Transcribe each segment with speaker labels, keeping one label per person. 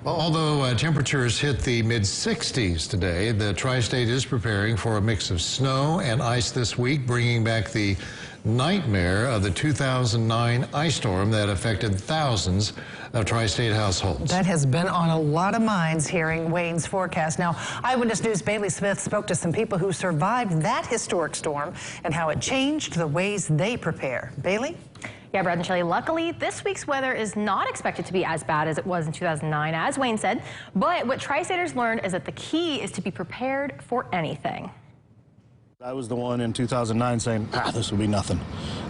Speaker 1: Well, although temperatures hit the mid-60s today, the tri-state is preparing for a mix of snow and ice this week, bringing back the nightmare of the 2009 ice storm that affected thousands of tri-state households.
Speaker 2: That has been on a lot of minds hearing Wayne's forecast. Now, Eyewitness News' Bailey Smith spoke to some people who survived that historic storm and how it changed the ways they prepare. Bailey?
Speaker 3: Yeah, Brad and Shelley, luckily this week's weather is not expected to be as bad as it was in 2009, as Wayne said. But what tri-staters learned is that the key is to be prepared for anything.
Speaker 4: I was the one in 2009 saying, this will be nothing,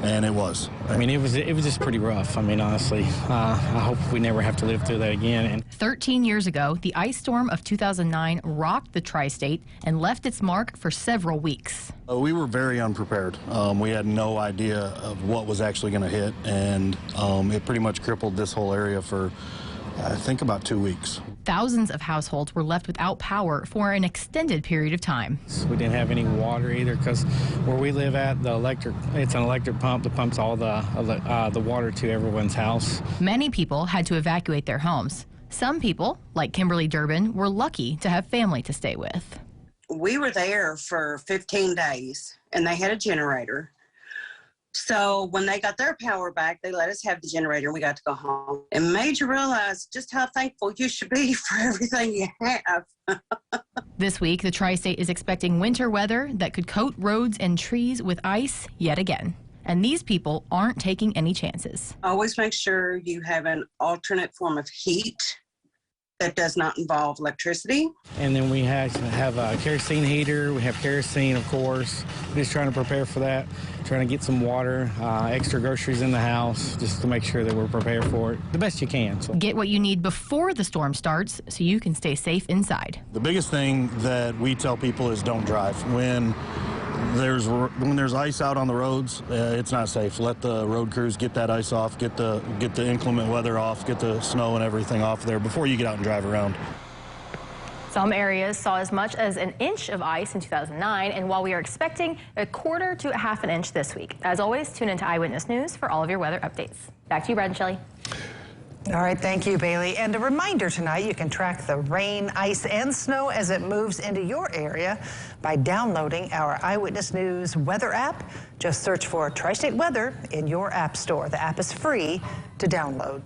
Speaker 4: and it was.
Speaker 5: I mean, it was just pretty rough. I mean, honestly, I hope we never have to live through that again. And
Speaker 3: 13 years ago, the ice storm of 2009 rocked the tri-state and left its mark for several weeks.
Speaker 4: We were very unprepared. We had no idea of what was actually going to hit, and it pretty much crippled this whole area for, I think, about 2 weeks.
Speaker 3: Thousands of households were left without power for an extended period of time.
Speaker 5: We didn't have any water either because where we live at, it's an electric pump that pumps all the water to everyone's house.
Speaker 3: Many people had to evacuate their homes. Some people, like Kimberly Durbin, were lucky to have family to stay with.
Speaker 6: We were there for 15 days, and they had a generator. So when they got their power back, they let us have the generator, and we got to go home. It made you realize just how thankful you should be for everything you have.
Speaker 3: This week, the tri-state is expecting winter weather that could coat roads and trees with ice yet again. And these people aren't taking any chances.
Speaker 6: Always make sure you have an alternate form of heat that does not involve electricity.
Speaker 5: And then we have a kerosene heater. We have kerosene, of course. We're just trying to prepare for that, trying to get some water, extra groceries in the house, just to make sure that we're prepared for it the best you can. So.
Speaker 3: Get what you need before the storm starts so you can stay safe inside.
Speaker 4: The biggest thing that we tell people is don't drive. When there's ice out on the roads, it's not safe. Let the road crews get that ice off, get the inclement weather off, get the snow and everything off there before you get out and drive around.
Speaker 3: Some areas saw as much as an inch of ice in 2009, and while we are expecting a quarter to a half an inch this week. As always, tune into Eyewitness News for all of your weather updates. Back to you, Brad and Shelley.
Speaker 2: All right, thank you, Bailey. And a reminder tonight, you can track the rain, ice, and snow as it moves into your area by downloading our Eyewitness News weather app. Just search for Tri-State Weather in your app store. The app is free to download.